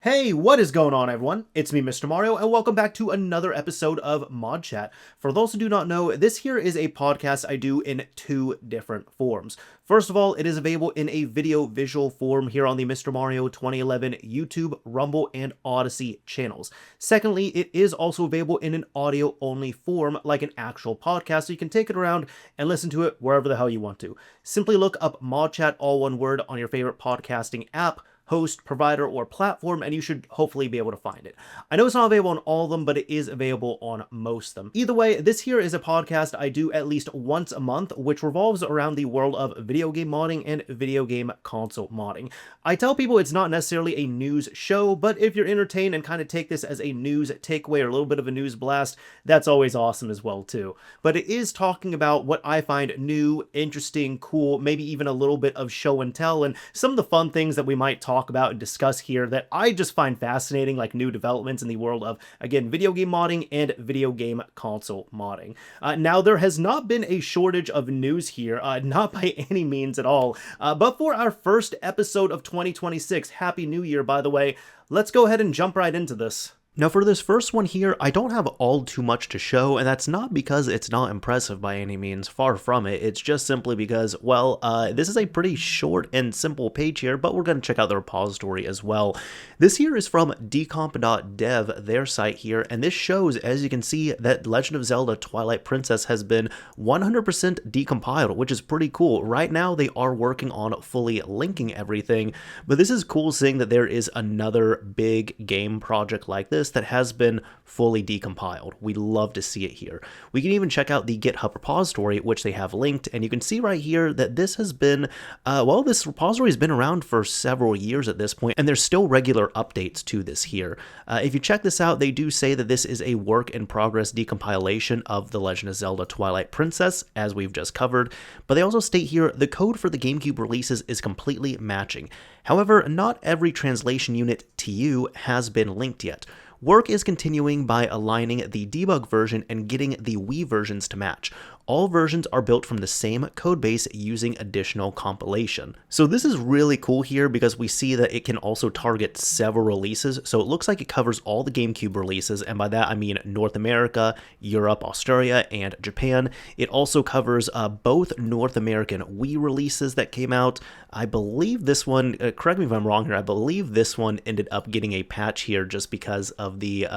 Hey, what is going on, everyone? It's me, Mr. Mario, and welcome back to another episode of ModChat. For those who do not know, this here is a podcast I do in two different forms. First of all, it is available in a video visual form here on the Mr. Mario 2011 YouTube, Rumble, and Odyssey channels. Secondly, it is also available in an audio-only form, like an actual podcast, so you can take it around and listen to it wherever the hell you want to. Simply look up ModChat, all one word, on your favorite podcasting app, host, provider, or platform, and you should hopefully be able to find it. I know it's not available on all of them, but it is available on most of them. Either way, this here is a podcast I do at least once a month, which revolves around the world of video game modding and video game console modding. I tell people it's not necessarily a news show, but if you're entertained and kind of take this as a news takeaway or a little bit of a news blast, that's always awesome as well too. But it is talking about what I find new, interesting, cool, maybe even a little bit of show and tell, and some of the fun things that we might talk about and discuss here that I just find fascinating, like new developments in the world of, again, video game modding and video game console modding. Now, there has not been a shortage of news here, not by any means at all, but for our first episode of 2026, Happy New Year, by the way, let's go ahead and jump right into this. Now for this first one here, I don't have all too much to show, and that's not because it's not impressive by any means, far from it. It's just simply because, well, this is a pretty short and simple page here, but we're going to check out the repository as well. This here is from decomp.dev, their site here, and this shows, as you can see, that Legend of Zelda Twilight Princess has been 100% decompiled, which is pretty cool. Right now, they are working on fully linking everything, but this is cool seeing that there is another big game project like this that has been fully decompiled. We love to see it here. We can even check out the GitHub repository, which they have linked, and you can see right here that this has been, well, this repository has been around for several years at this point, and there's still regular updates to this here. If you check this out, they do say that this is a work-in-progress decompilation of The Legend of Zelda Twilight Princess, as we've just covered, but they also state here the code for the GameCube releases is completely matching. However, not every translation unit to you has been linked yet. Work is continuing by aligning the debug version and getting the Wii versions to match. All versions are built from the same codebase using additional compilation. So this is really cool here because we see that it can also target several releases. So it looks like it covers all the GameCube releases, and by that I mean North America, Europe, Australia, and Japan. It also covers both North American Wii releases that came out. I believe this one, correct me if I'm wrong here, I believe this one ended up getting a patch here just because of the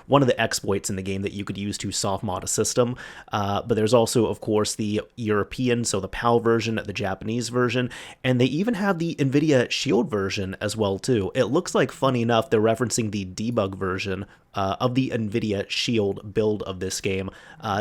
one of the exploits in the game that you could use to soft mod a system. But there's also, of course, the European, so the PAL version, the Japanese version, and they even have the NVIDIA Shield version as well too. It looks like, funny enough, they're referencing the debug version of the NVIDIA Shield build of this game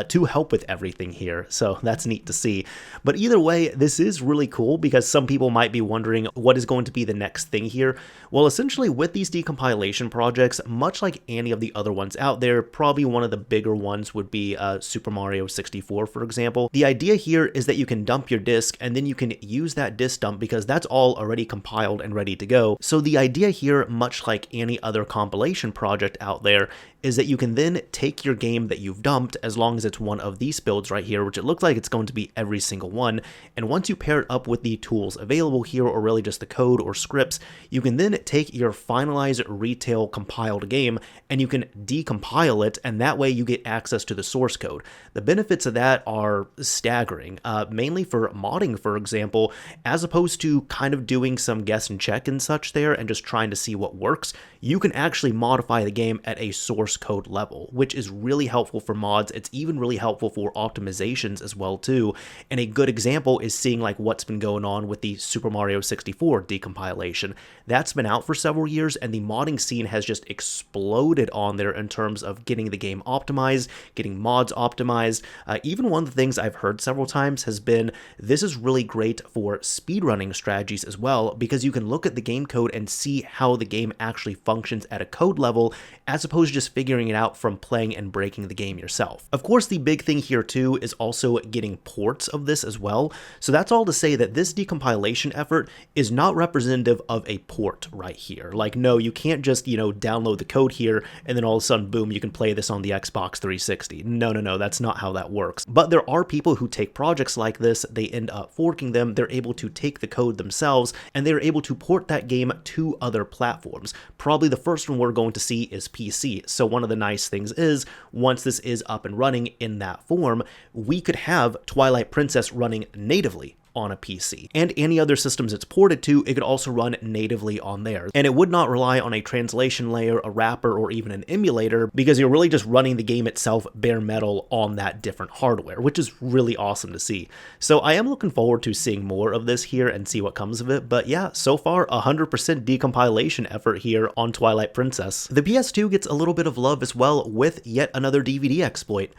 to help with everything here, so that's neat to see. But either way, this is really cool because some people might be wondering what is going to be the next thing here. Well, essentially with these decompilation projects, much like any of the other ones out there, probably one of the bigger ones would be Super Mario 64, for example. The idea here is that you can dump your disk and then you can use that disk dump because that's all already compiled and ready to go. So the idea here, much like any other compilation project out there, is that you can then take your game that you've dumped, as long as it's one of these builds right here, which it looks like it's going to be every single one, and once you pair it up with the tools available here, or really just the code or scripts, you can then take your finalized retail compiled game and you can decompile it, and that way you get access to the source code. The benefits of that are staggering, mainly for modding, for example, as opposed to kind of doing some guess and check and such there and just trying to see what works. You can actually modify the game at a source code level, which is really helpful for mods. It's even really helpful for optimizations as well too. And a good example is seeing like what's been going on with the Super Mario 64 decompilation. That's been out for several years, and the modding scene has just exploded on there in terms of getting the game optimized, getting mods optimized. Even one of the things I've heard several times has been, this is really great for speedrunning strategies as well, because you can look at the game code and see how the game actually functions at a code level, as opposed to just figuring it out from playing and breaking the game yourself. Of course, the big thing here too is also getting ports of this as well. So that's all to say that this decompilation effort is not representative of a port right here. Like, no, you can't just, download the code here and then all of a sudden, boom, you can play this on the Xbox 360. No, that's not how that works. But there are people who take projects like this, they end up forking them, they're able to take the code themselves, and they're able to port that game to other platforms. probably the first one we're going to see is PC. So one of the nice things is, once this is up and running in that form, we could have Twilight Princess running natively on a PC. And any other systems it's ported to, it could also run natively on there. And it would not rely on a translation layer, a wrapper, or even an emulator, because you're really just running the game itself bare metal on that different hardware, which is really awesome to see. So I am looking forward to seeing more of this here and see what comes of it. But yeah, so far 100% decompilation effort here on Twilight Princess. The PS2 gets a little bit of love as well with yet another DVD exploit.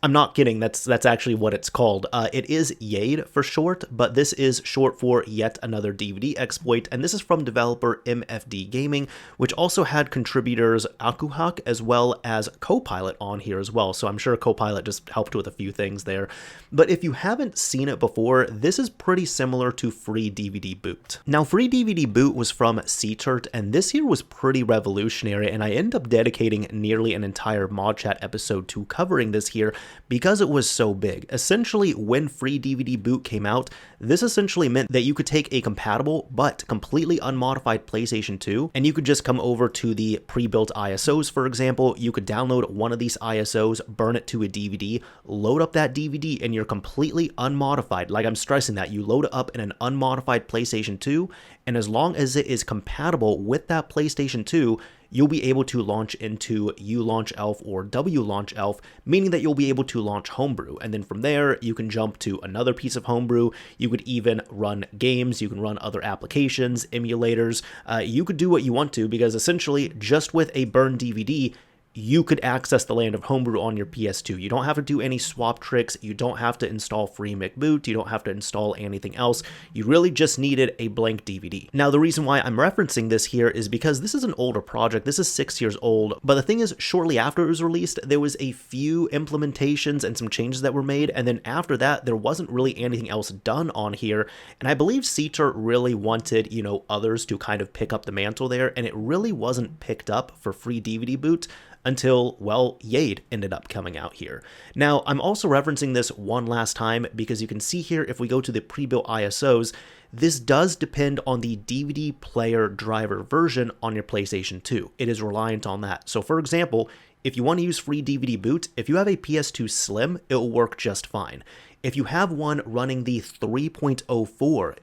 I'm not kidding, that's actually what it's called. It is YADE for short, but this is short for yet another DVD exploit, and this is from developer MFD Gaming, which also had contributors Akuhak as well as Copilot on here as well, so I'm sure Copilot just helped with a few things there. But if you haven't seen it before, this is pretty similar to Free DVD Boot. Now, Free DVD Boot was from CTRT, and this here was pretty revolutionary, and I ended up dedicating nearly an entire ModChat episode to covering this here, because it was so big. Essentially, when Free DVD Boot came out, this essentially meant that you could take a compatible but completely unmodified PlayStation 2, and you could just come over to the pre-built ISOs, for example. You could download one of these ISOs, burn it to a DVD, load up that DVD, and you're completely unmodified. Like, I'm stressing that. You load it up in an unmodified PlayStation 2, and as long as it is compatible with that PlayStation 2, you'll be able to launch into uLaunchElf or WLaunchElf, meaning that you'll be able to launch Homebrew. And then from there, you can jump to another piece of Homebrew. You could even run games. You can run other applications, emulators. You could do what you want to, because essentially, just with a burned DVD, you could access the land of Homebrew on your PS2. You don't have to do any swap tricks. You don't have to install FreeMcBoot. You don't have to install anything else. You really just needed a blank DVD. Now, the reason why I'm referencing this here is because this is an older project. This is 6 years old, but the thing is, shortly after it was released, there was a few implementations and some changes that were made, and then after that, there wasn't really anything else done on here, and I believe CTRT really wanted, others to kind of pick up the mantle there, and it really wasn't picked up for Free DVD Boot until, well, YADE ended up coming out here. Now, I'm also referencing this one last time because you can see here, if we go to the pre-built ISOs, this does depend on the DVD player driver version on your PlayStation 2. It is reliant on that. So for example, if you want to use Free DVD Boot, if you have a PS2 Slim, it will work just fine. If you have one running the 3.04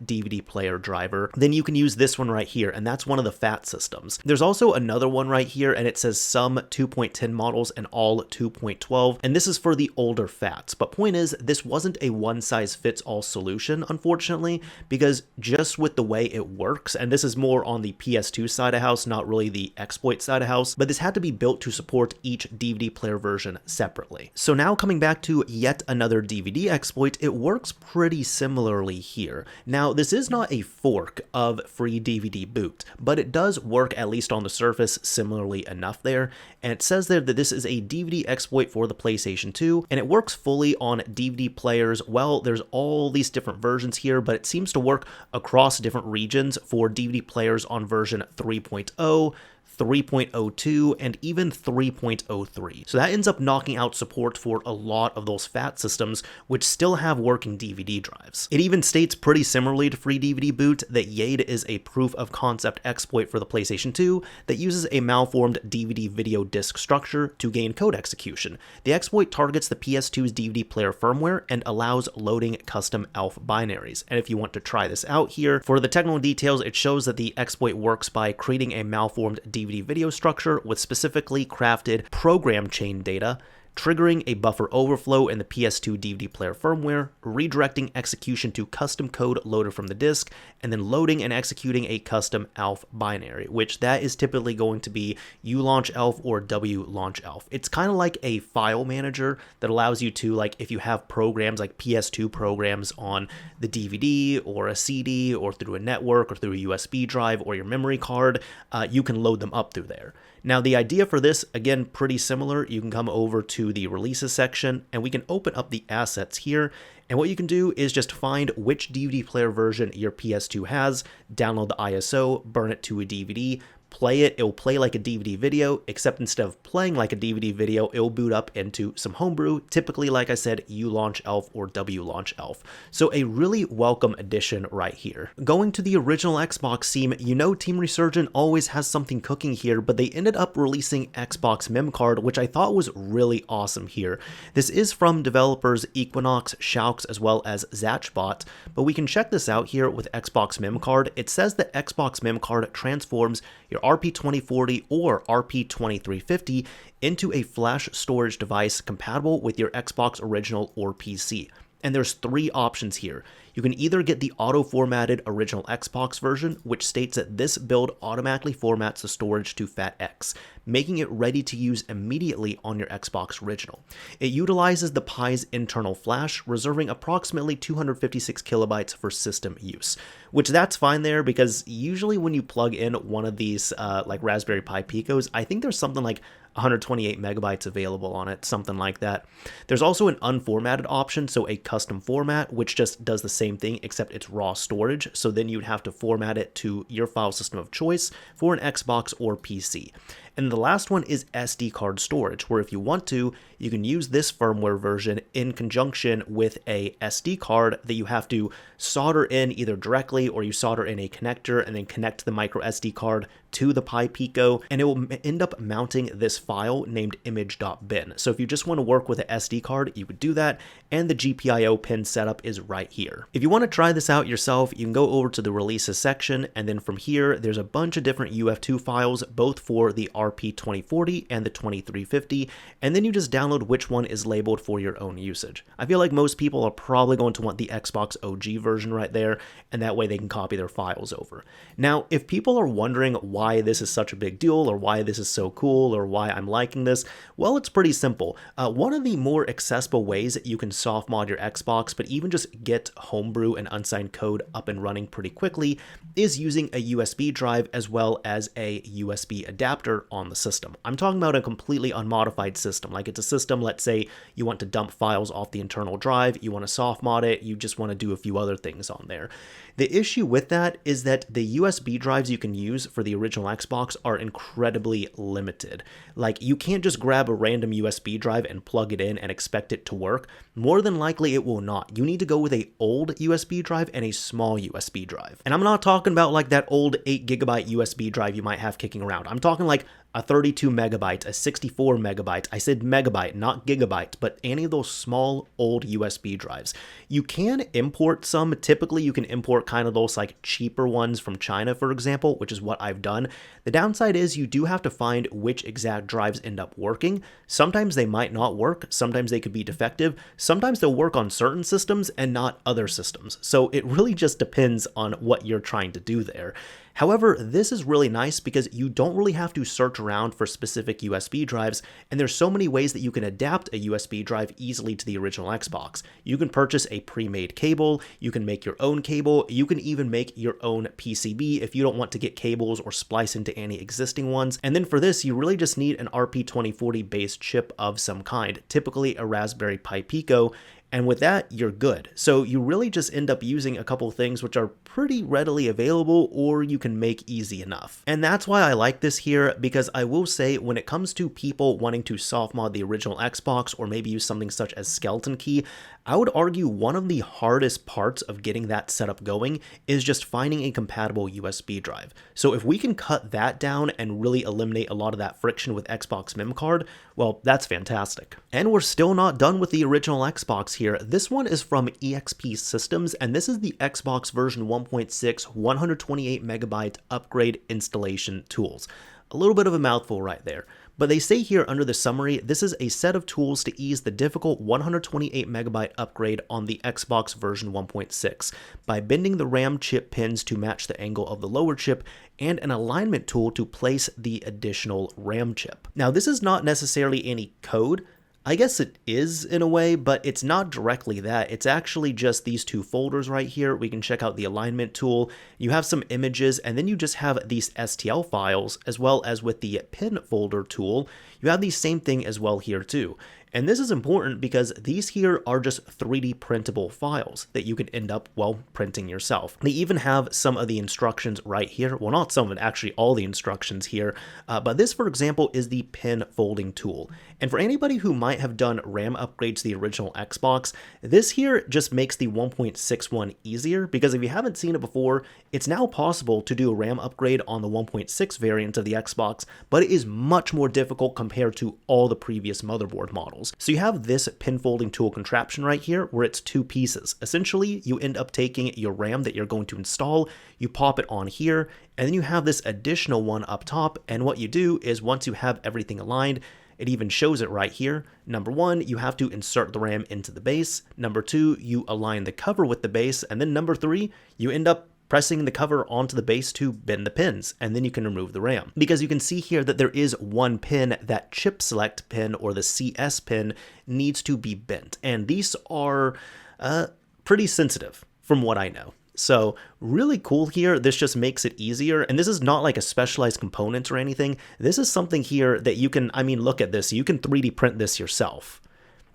DVD player driver, then you can use this one right here, and that's one of the FAT systems. There's also another one right here, and it says some 2.10 models and all 2.12, and this is for the older FATs. But point is, this wasn't a one-size-fits-all solution, unfortunately, because just with the way it works, and this is more on the PS2 side of house, not really the exploit side of house, but this had to be built to support each DVD player version separately. So now coming back to yet another DVD exploit, it works pretty similarly here. Now, this is not a fork of Free DVD Boot, but it does work, at least on the surface, similarly enough there. And it says there that this is a DVD exploit for the PlayStation 2, and it works fully on DVD players. Well, there's all these different versions here, but it seems to work across different regions for DVD players on version 3.0, 3.02, and even 3.03. So that ends up knocking out support for a lot of those FAT systems, which still have working DVD drives. It even states pretty similarly to Free DVD Boot that YADE is a proof of concept exploit for the PlayStation 2 that uses a malformed DVD video disk structure to gain code execution. The exploit targets the PS2's DVD player firmware and allows loading custom ELF binaries. And if you want to try this out here, for the technical details, it shows that the exploit works by creating a malformed DVD video structure with specifically crafted program chain data, triggering a buffer overflow in the PS2 DVD player firmware, redirecting execution to custom code loaded from the disk, and then loading and executing a custom ELF binary, which that is typically going to be uLaunchElf or WLaunchElf. It's kind of like a file manager that allows you to, like, if you have programs like PS2 programs on the DVD or a CD or through a network or through a USB drive or your memory card, you can load them up through there. Now, the idea for this, again, pretty similar. You can come over to the releases section and we can open up the assets here. And what you can do is just find which DVD player version your PS2 has, download the ISO, burn it to a DVD, play it, it'll play like a DVD video, except instead of playing like a DVD video, it'll boot up into some Homebrew, typically, like I said, uLaunchElf or wLaunchElf. So a really welcome addition right here. Going to the original Xbox team, you know Team Resurgent always has something cooking here, but they ended up releasing XboxMemCard, which I thought was really awesome here. This is from developers Equinox, Shaux, as well as Zatchbot, but we can check this out here with XboxMemCard. It says that XboxMemCard transforms your RP2040 or RP2350 into a flash storage device compatible with your Xbox Original or PC. And there's 3 options here. You can either get the auto-formatted original Xbox version, which states that this build automatically formats the storage to FATX, making it ready to use immediately on your Xbox Original. It utilizes the Pi's internal flash, reserving approximately 256 kilobytes for system use, which that's fine there because usually when you plug in one of these like Raspberry Pi Picos, I think there's something like 128 megabytes available on it, something like that. There's also an unformatted option, so a custom format, which just does the same thing except it's raw storage, so then you'd have to format it to your file system of choice for an Xbox or PC. And the last one is SD card storage, where if you want to, you can use this firmware version in conjunction with a SD card that you have to solder in either directly or you solder in a connector and then connect the micro SD card to the Pi Pico, and it will end up mounting this file named image.bin. So if you just want to work with an SD card, you would do that, and the GPIO pin setup is right here. If you want to try this out yourself, you can go over to the releases section, and then from here, there's a bunch of different UF2 files, both for the RP2040 and the 2350, and then you just download which one is labeled for your own usage. I feel like most people are probably going to want the Xbox OG version right there, and that way they can copy their files over. Now, if people are wondering why this is such a big deal, or why this is so cool, or why I'm liking this, well, it's pretty simple. One of the more accessible ways that you can soft mod your Xbox, but even just get Homebrew and unsigned code up and running pretty quickly, is using a USB drive as well as a USB adapter on the system. I'm talking about a completely unmodified system, like it's a system, let's say you want to dump files off the internal drive, you want to soft mod it, you just want to do a few other things on there. The issue with that is that the USB drives you can use for the original Xbox are incredibly limited. Like, you can't just grab a random USB drive and plug it in and expect it to work. More than likely it will not. You need to go with an old USB drive and a small USB drive. And I'm not talking about like that old 8GB USB drive you might have kicking around. I'm talking like a 32 megabyte, a 64 megabyte. I said megabyte, not gigabyte, but any of those small old USB drives. You can import some. Typically, you can import kind of those like cheaper ones from China, for example, which is what I've done. The downside is you do have to find which exact drives end up working. Sometimes they might not work. Sometimes they could be defective. Sometimes they'll work on certain systems and not other systems. So it really just depends on what you're trying to do there. However, this is really nice because you don't really have to search around for specific USB drives, and there's so many ways that you can adapt a USB drive easily to the original Xbox. You can purchase a pre-made cable, you can make your own cable, you can even make your own PCB if you don't want to get cables or splice into any existing ones. And then for this, you really just need an RP2040 based chip of some kind, typically a Raspberry Pi Pico, and with that, you're good. So you really just end up using a couple things which are pretty readily available or you can make easy enough. And that's why I like this here, because I will say when it comes to people wanting to soft mod the original Xbox or maybe use something such as Skeleton Key, I would argue one of the hardest parts of getting that setup going is just finding a compatible USB drive. So if we can cut that down and really eliminate a lot of that friction with XboxMemCard, well, that's fantastic. And we're still not done with the original Xbox here. This one is from EXP Systems, and this is the Xbox version 1.6 128 megabyte upgrade installation tools. A little bit of a mouthful right there. But they say here under the summary, this is a set of tools to ease the difficult 128 megabyte upgrade on the Xbox version 1.6 by bending the RAM chip pins to match the angle of the lower chip and an alignment tool to place the additional RAM chip. Now, this is not necessarily any code. I guess it is in a way, but it's not directly that. It's actually just these two folders right here. We can check out the alignment tool. You have some images, and then you just have these STL files, as well as with the pin folder tool. You have the same thing as well here too. And this is important because these here are just 3D printable files that you can end up, well, printing yourself. They even have some of the instructions right here. Well, not some of it, actually all the instructions here. But this, for example, is the pin folding tool. And for anybody who might have done RAM upgrades to the original Xbox, this here just makes the 1.61 easier, because if you haven't seen it before, it's now possible to do a RAM upgrade on the 1.6 variant of the Xbox, but it is much more difficult compared to all the previous motherboard models. So you have this pin folding tool contraption right here where it's two pieces. Essentially, you end up taking your RAM that you're going to install, you pop it on here, and then you have this additional one up top, and what you do is once you have everything aligned, it even shows it right here. Number one, you have to insert the RAM into the base. Number two, you align the cover with the base. And then number three, you end up pressing the cover onto the base to bend the pins, and then you can remove the RAM. Because you can see here that there is one pin, that chip select pin or the CS pin needs to be bent. And these are pretty sensitive from what I know. So really cool here. This just makes it easier. And this is not like a specialized component or anything. This is something here that you can, I mean, look at this. You can 3D print this yourself.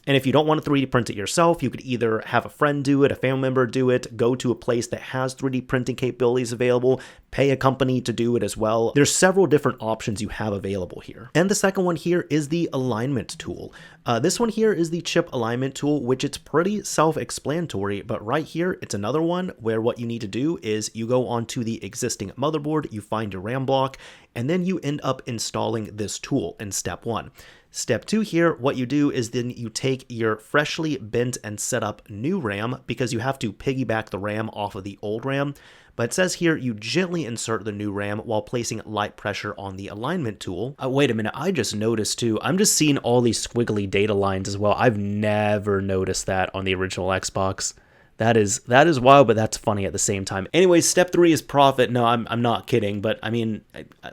And if you don't want to 3D print it yourself, you could either have a friend do it, a family member do it, go to a place that has 3D printing capabilities available, pay a company to do it as well. There's several different options you have available here. And the second one here is the alignment tool. This one here is the chip alignment tool, which it's pretty self-explanatory, but right here, it's another one where what you need to do is you go onto the existing motherboard, you find your RAM block, and then you end up installing this tool in step one. Step two here, what you do is then you take your freshly bent and set up new RAM, because you have to piggyback the RAM off of the old RAM. But it says here you gently insert the new RAM while placing light pressure on the alignment tool. Wait a minute, I just noticed too, I'm just seeing all these squiggly data lines as well. I've never noticed that on the original Xbox. That is wild, but that's funny at the same time. Anyways, step three is profit. No, I'm not kidding, but I mean,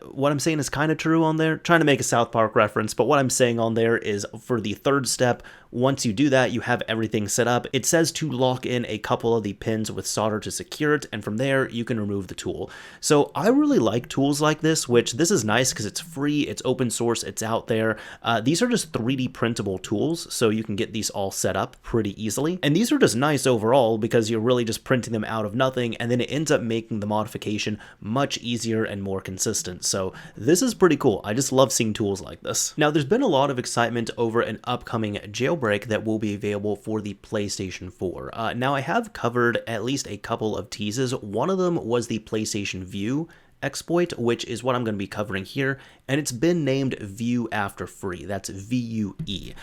what I'm saying is kind of true on there. Trying to make a South Park reference, but what I'm saying on there is for the third step, once you do that, you have everything set up. It says to lock in a couple of the pins with solder to secure it, and from there, you can remove the tool. So I really like tools like this, which this is nice because it's free, it's open source, it's out there. These are just 3D printable tools, so you can get these all set up pretty easily. And these are just nice overall because you're really just printing them out of nothing, and then it ends up making the modification much easier and more consistent. So this is pretty cool. I just love seeing tools like this. Now, there's been a lot of excitement over an upcoming jailbreak that will be available for the PlayStation 4. Now, I have covered at least a couple of teases. One of them was the PlayStation Vue exploit, which is what I'm going to be covering here, and it's been named Vue After Free. That's VUE.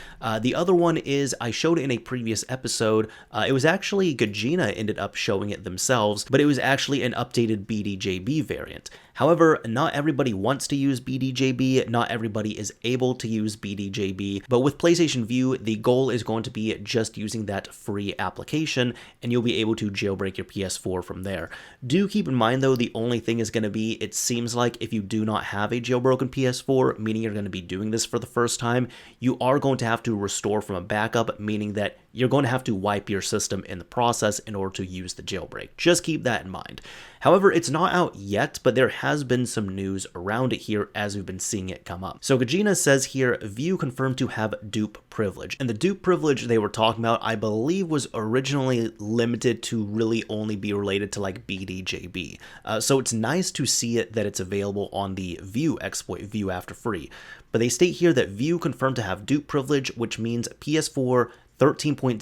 The other one is, I showed it in a previous episode. It was actually Gajina ended up showing it themselves, but it was actually an updated BDJB variant. However, not everybody wants to use BDJB, not everybody is able to use BDJB, but with PlayStation Vue, the goal is going to be just using that free application, and you'll be able to jailbreak your PS4 from there. Do keep in mind though, the only thing is going to be, it seems like if you do not have a jailbroken PS4, meaning you're going to be doing this for the first time, you are going to have to restore from a backup, meaning that you're going to have to wipe your system in the process in order to use the jailbreak. Just keep that in mind. However, it's not out yet, but there has been some news around it here as we've been seeing it come up. So Gajina says here, Vue confirmed to have dupe privilege. And the dupe privilege they were talking about, I believe, was originally limited to really only be related to like BDJB. So it's nice to see it that it's available on the Vue exploit, Vue After Free. But they state here that Vue confirmed to have dupe privilege, which means PS4 13.00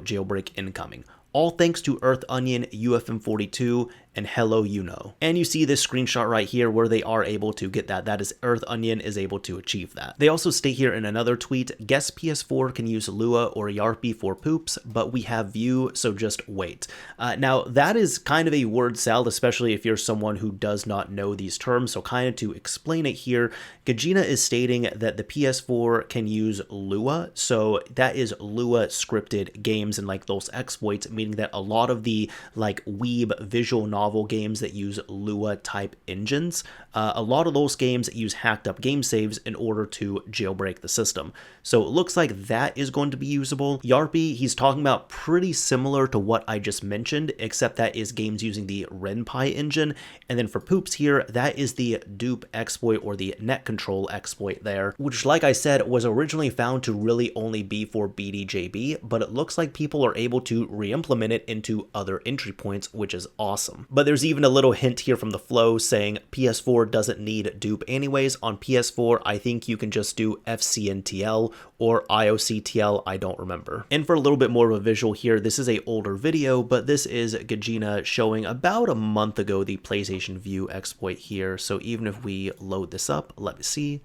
jailbreak incoming. All thanks to Earth Onion, UFM42, and Hello You Know. And you see this screenshot right here where they are able to get that. That is, Earth Onion is able to achieve that. They also state here in another tweet, guess PS4 can use Luac0re Release for poops, but we have Vue, so just wait. Now, that is kind of a word salad, especially if you're someone who does not know these terms. So kind of to explain it here, Gajina is stating that the PS4 can use Lua, so that is Lua scripted games and like those exploits, meaning that a lot of the like weeb visual novel novel games that use Lua type engines. A lot of those games use hacked up game saves in order to jailbreak the system. So it looks like that is going to be usable. YARP, he's talking about pretty similar to what I just mentioned, except that is games using the RenPy engine. And then for Poops here, that is the dupe exploit or the net control exploit there, which, like I said, was originally found to really only be for BDJB, but it looks like people are able to re-implement it into other entry points, which is awesome. But there's even a little hint here from the flow saying PS4 doesn't need dupe anyways. On PS4, I think you can just do FCNTL or IOCTL, I don't remember. And for a little bit more of a visual here, this is a older video, but this is Gajina showing about a month ago the PlayStation Vue exploit here. So even if we load this up, let me see.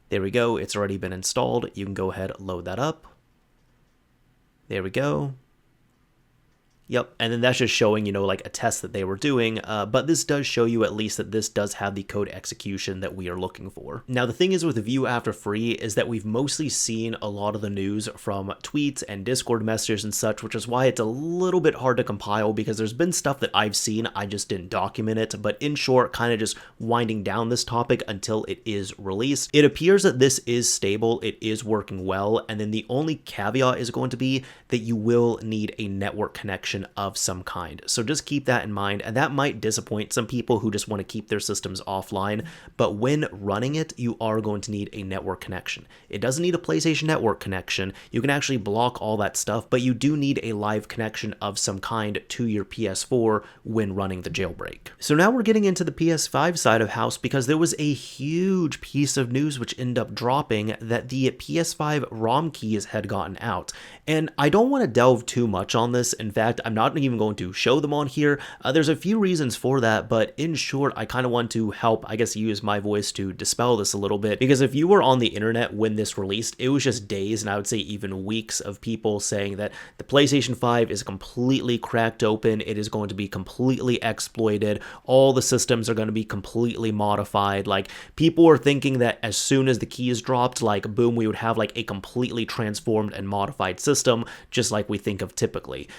There we go, it's already been installed. You can go ahead and load that up. There we go. Yep, and then that's just showing, you know, like a test that they were doing, but this does show you at least that this does have the code execution that we are looking for. Now, the thing is with Vue After Free is that we've mostly seen a lot of the news from tweets and Discord messages and such, which is why it's a little bit hard to compile because there's been stuff that I've seen, I just didn't document it, but in short, kind of just winding down this topic until it is released. It appears that this is stable, it is working well, and then the only caveat is going to be that you will need a network connection of some kind. So just keep that in mind, and that might disappoint some people who just want to keep their systems offline, but when running it, you are going to need a network connection. It doesn't need a PlayStation Network connection. You can actually block all that stuff, but you do need a live connection of some kind to your PS4 when running the jailbreak. So now we're getting into the PS5 side of house because there was a huge piece of news which ended up dropping that the PS5 ROM keys had gotten out. And I don't want to delve too much on this. In fact, I'm not even going to show them on here. There's a few reasons for that, but in short, I kind of want to help, I guess, use my voice to dispel this a little bit, because if you were on the internet when this released, it was just days, and I would say even weeks of people saying that the PlayStation 5 is completely cracked open, it is going to be completely exploited, all the systems are going to be completely modified. Like, people were thinking that as soon as the keys dropped, like, boom, we would have like a completely transformed and modified system, just like we think of typically.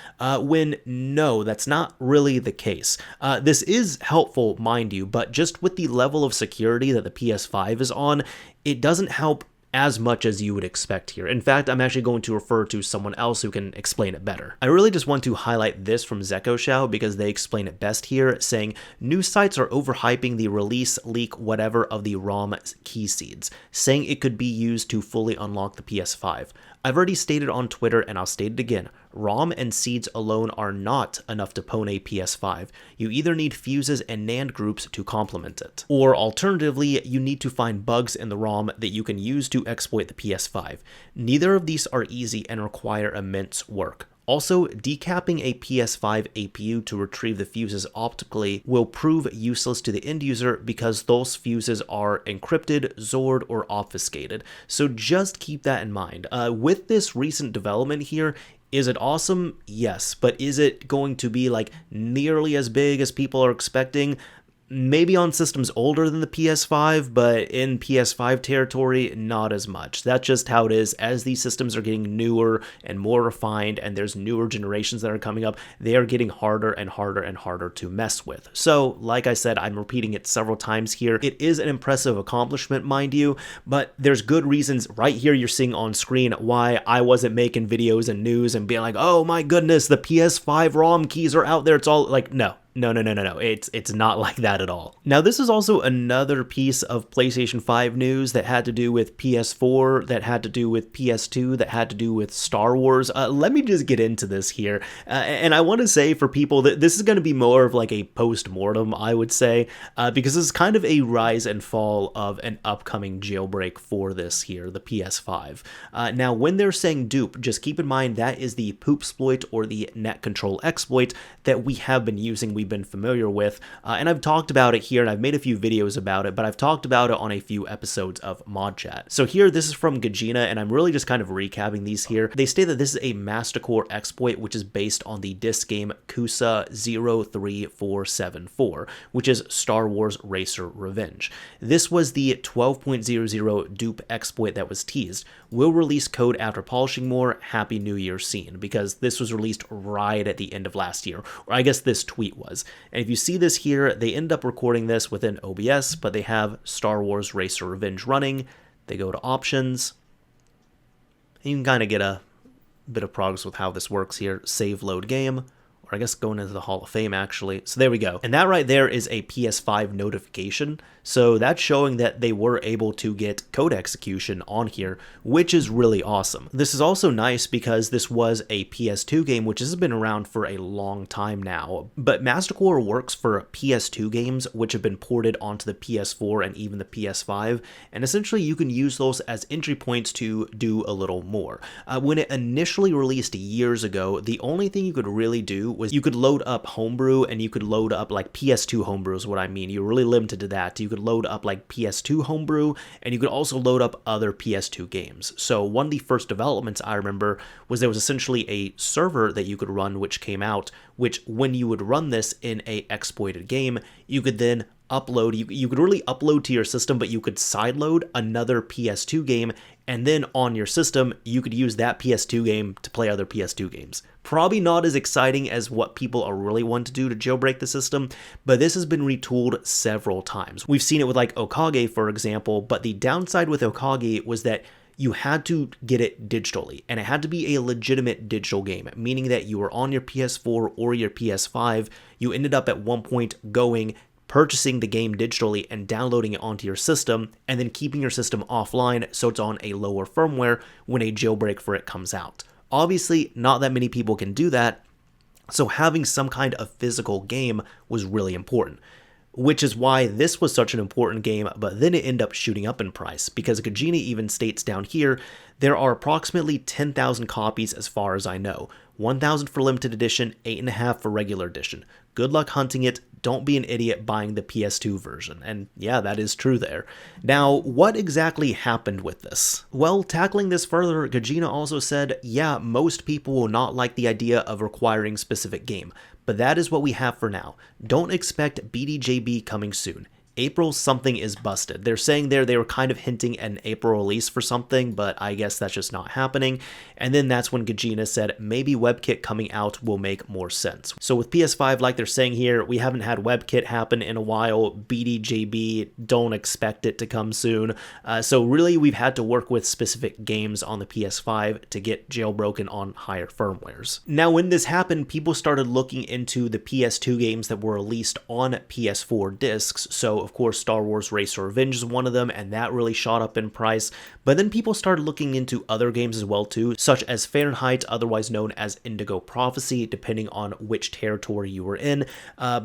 When no, that's not really the case. This is helpful, mind you, but just with the level of security that the PS5 is on, it doesn't help as much as you would expect here. In fact, I'm actually going to refer to someone else who can explain it better. I really just want to highlight this from ZekoShao because they explain it best here, saying news sites are overhyping the release, leak, whatever of the ROM key seeds, saying it could be used to fully unlock the PS5. I've already stated on Twitter, and I'll state it again, ROM and seeds alone are not enough to pwn a PS5. You either need fuses and NAND groups to complement it, or alternatively, you need to find bugs in the ROM that you can use to exploit the PS5. Neither of these are easy and require immense work. Also, decapping a PS5 APU to retrieve the fuses optically will prove useless to the end user because those fuses are encrypted, XORed, or obfuscated. So just keep that in mind. With this recent development here, is it awesome? Yes, but is it going to be like nearly as big as people are expecting? Maybe on systems older than the PS5, but in PS5 territory, not as much. That's just how it is. As these systems are getting newer and more refined, and there's newer generations that are coming up, they are getting harder and harder and harder to mess with. So, like I said, I'm repeating it several times here. It is an impressive accomplishment, mind you, but there's good reasons right here you're seeing on screen why I wasn't making videos and news and being like, oh my goodness, the PS5 ROM keys are out there. It's all like, no. No, it's not like that at all. Now, this is also another piece of PlayStation 5 news that had to do with PS4, that had to do with PS2, that had to do with Star Wars. Let me just get into this here. And I want to say for people that this is going to be more of like a post-mortem, I would say, because this is kind of a rise and fall of an upcoming jailbreak for this here, the PS5. Now, when they're saying dupe, just keep in mind that is the poopsploit or the net control exploit that we have been using, we've been familiar with, and I've talked about it here, and I've made a few videos about it, but I've talked about it on a few episodes of ModChat. So here, this is from Gajina, and I'm really just kind of recapping these here. They state that this is a mastercore exploit, which is based on the disc game KUSA 03474, which is Star Wars Racer Revenge. This was the 12.00 dupe exploit that was teased. We'll release code after polishing more. Happy New Year scene, because this was released right at the end of last year, or I guess this tweet was. was. And if you see this here, they end up recording this within OBS, but they have Star Wars ROM Revenge running. They go to options. And you can kind of get a bit of progress with how this works here. Save load game. I guess going into the Hall of Fame, actually. So there we go. And that right there is a PS5 notification. So that's showing that they were able to get code execution on here, which is really awesome. This is also nice because this was a PS2 game, which has been around for a long time now. But MasterCore works for PS2 games, which have been ported onto the PS4 and even the PS5. And essentially, you can use those as entry points to do a little more. When it initially released years ago, the only thing you could really do was you could load up Homebrew, and you could load up like PS2 Homebrew is what I mean. You're really limited to that. You could load up like PS2 Homebrew, and you could also load up other PS2 games. So one of the first developments I remember was there was essentially a server that you could run which came out, which when you would run this in a exploited game, you could then upload, you could really upload to your system, but you could sideload another PS2 game, and then on your system, you could use that PS2 game to play other PS2 games. Probably not as exciting as what people are really wanting to do to jailbreak the system, but this has been retooled several times. We've seen it with like Okage, for example, but the downside with Okage was that you had to get it digitally, and it had to be a legitimate digital game, meaning that you were on your PS4 or your PS5, you ended up at one point purchasing the game digitally and downloading it onto your system, and then keeping your system offline so it's on a lower firmware when a jailbreak for it comes out. Obviously, not that many people can do that, so having some kind of physical game was really important, which is why this was such an important game, but then it ended up shooting up in price, because Gajina even states down here, there are approximately 10,000 copies as far as I know, 1,000 for limited edition, 8.5 for regular edition. Good luck hunting it. Don't be an idiot buying the PS2 version. And yeah, that is true there. Now, what exactly happened with this? Well, tackling this further, Gajina also said, yeah, most people will not like the idea of requiring specific game, but that is what we have for now. Don't expect BDJB coming soon. April something is busted. They're saying there they were kind of hinting at an April release for something, but I guess that's just not happening. And then that's when Gajina said maybe WebKit coming out will make more sense. So with PS5, like they're saying here, we haven't had WebKit happen in a while. BDJB, don't expect it to come soon. So really we've had to work with specific games on the PS5 to get jailbroken on higher firmwares. Now when this happened, people started looking into the PS2 games that were released on PS4 discs. So of course, Star Wars ROM Revenge is one of them, and that really shot up in price. But then people started looking into other games as well too, such as Fahrenheit, otherwise known as Indigo Prophecy, depending on which territory you were in,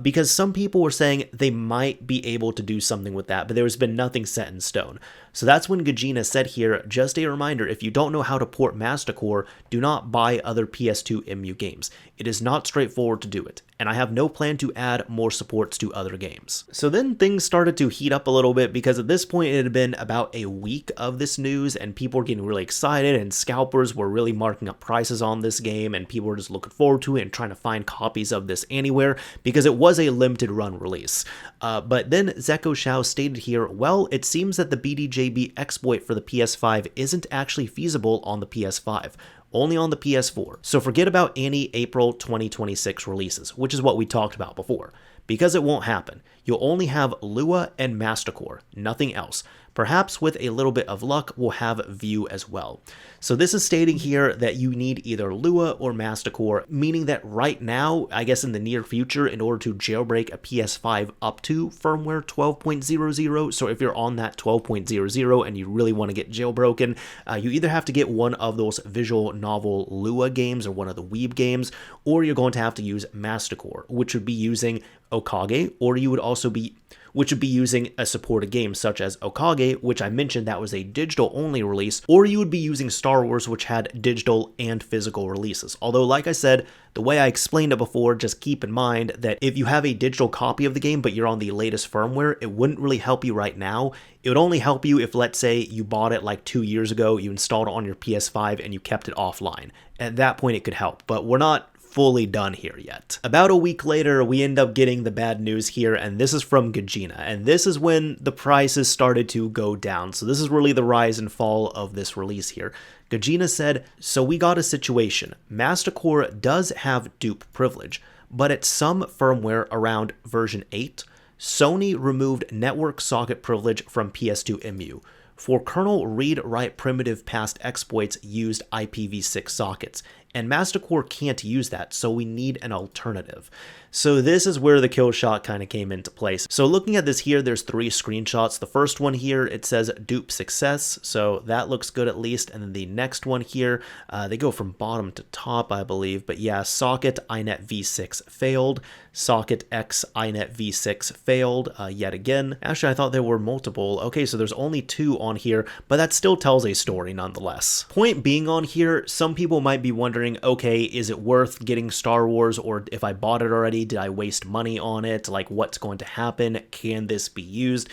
because some people were saying they might be able to do something with that, but there has been nothing set in stone. So that's when Gajina said here, just a reminder, if you don't know how to port MasterCore, do not buy other PS2 MU games. It is not straightforward to do it, and I have no plan to add more supports to other games. So then things started to heat up a little bit, because at this point it had been about a week of this news, and people were getting really excited, and scalpers were really marking up prices on this game, and people were just looking forward to it and trying to find copies of this anywhere, because it was a limited run release. But then Zeko Shao stated here, well, it seems that the BDJB exploit for the PS5 isn't actually feasible on the PS5. Only on the PS4. So forget about any April 2026 releases, which is what we talked about before, because it won't happen. You'll only have Lua and MasterCore, nothing else. Perhaps with a little bit of luck, we'll have Vue as well. So this is stating here that you need either Lua or MasterCore, meaning that right now, I guess in the near future, in order to jailbreak a PS5 up to firmware 12.00, so if you're on that 12.00 and you really want to get jailbroken, you either have to get one of those visual novel Lua games or one of the Weeb games, or you're going to have to use MasterCore, which would be using Okage, or you would also be using a supported game such as Okage, which I mentioned that was a digital only release, or you would be using Star Wars, which had digital and physical releases. Although, like I said, the way I explained it before, just keep in mind that if you have a digital copy of the game, but you're on the latest firmware, it wouldn't really help you right now. It would only help you if, let's say, you bought it like 2 years ago, you installed it on your PS5, and you kept it offline. At that point, it could help, but we're not fully done here yet. About a week later, we end up getting the bad news here, and this is from Gajina, and this is when the prices started to go down. So this is really the rise and fall of this release here. Gajina said, so we got a situation. MasterCore does have dupe privilege, but at some firmware around version 8, Sony removed network socket privilege from PS2 MU. For kernel read-write primitive past exploits used IPv6 sockets, and Mastercore can't use that, so we need an alternative. So this is where the kill shot kind of came into place. So looking at this here, there's 3 screenshots. The first one here, it says dupe success, so that looks good at least. And then the next one here, they go from bottom to top, I believe. But yeah, socket inet v6 failed. Socket x inet v6 failed yet again. Actually, I thought there were multiple. Okay, so there's only 2 on here, but that still tells a story nonetheless. Point being on here, some people might be wondering, okay, is it worth getting Star Wars, or if I bought it already, did I waste money on it? Like, what's going to happen? Can this be used?